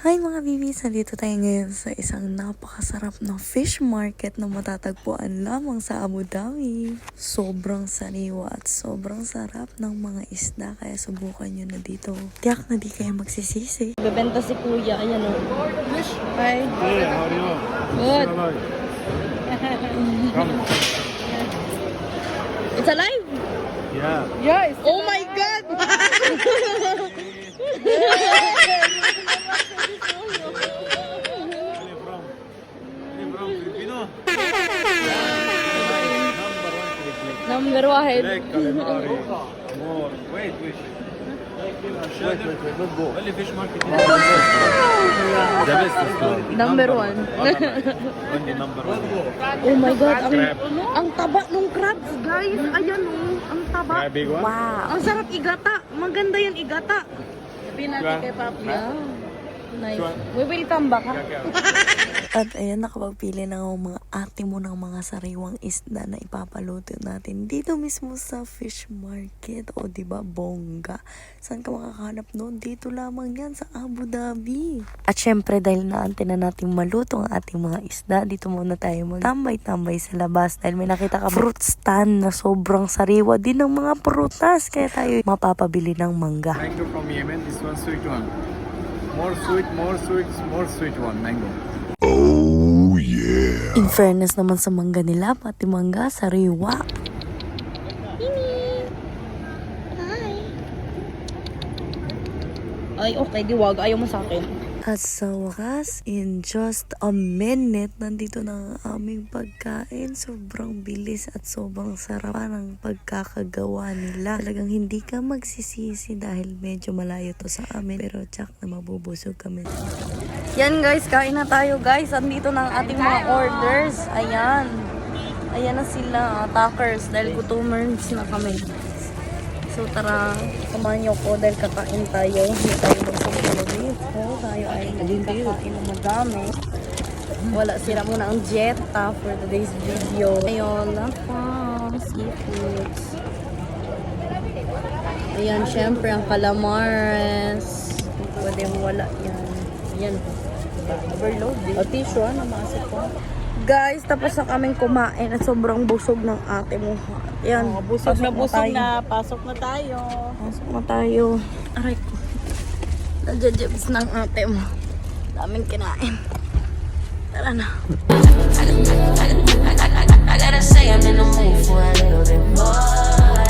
Hi mga bibis! Nandito tayo ngayon sa isang napakasarap na fish market na matatagpuan lamang sa Abu Dhabi. Sobrang sariwa at sobrang sarap ng mga isda kaya subukan nyo na dito. Tiyak na di kayo magsisisi. Bebenta si kuya, ayan o. Hi! Hey, how are you? Good! Come. It's alive? Yeah. Yeah! Oh my God! Filipino? Number one. Black calamari. More. Wait. Don't go. Only fish market. The best is called. Number one. Only number one. Oh my God, Crab. ang taba ng crabs, guys. Ayan oh, ang taba. Crab, big one? Wow. Ang sarap igata. Maganda yan igata. Sabihin natin kay Papi. Yeah. Nice. We will come back, ha? At ayan, nakapagpili na ako mga ate mo ng mga sariwang isda na ipapaluto natin dito mismo sa fish market. O diba, bongga. Saan ka makakahanap noon? Dito lamang yan sa Abu Dhabi. At syempre, dahil naante na natin maluto ang ating mga isda, dito muna tayo magtambay-tambay sa labas. Dahil may nakita ka fruit stand na sobrang sariwa din ng mga prutas. Kaya tayo mapapabili ng mangga. Mango from Yemen. This one sweet one. More sweet one. Mango. Oh yeah. In fairness naman sa mangga nila, pati mangga sariwa. Ay, okay, diwag. Ayaw mo sa akin. At sa wakas, in just a minute, nandito na ang aming pagkain. Sobrang bilis at sobrang sarap ng pagkakagawa nila. Talagang hindi ka magsisisi dahil medyo malayo to sa amin. Pero tsak na mabubusog kami. Yan guys, kain na tayo guys. Andito na ang ating mga orders. Ayan. Ayan na sila, attackers. Dahil gutomers na kami. So tara, samahan niyo ko dahil kakain tayo. Hindi tayo magsasalabi. So tayo ay kakain ng madami. Wala, sila muna ang jetta for today's video. Ayun, lapang seafoods. Ayan, syempre ang calamares. Pwede wala yan. Yan. Overload din. O tissue, namasok ko. Guys, tapos na kaming kumain at sobrang busog ng ate mo. Yan, busog na. Pasok na tayo. Pasok na tayo. Aray ko. Nadjajibs ng ate mo. Daming kinain. Tara na. I gotta say I'm in the mood for a little bit more.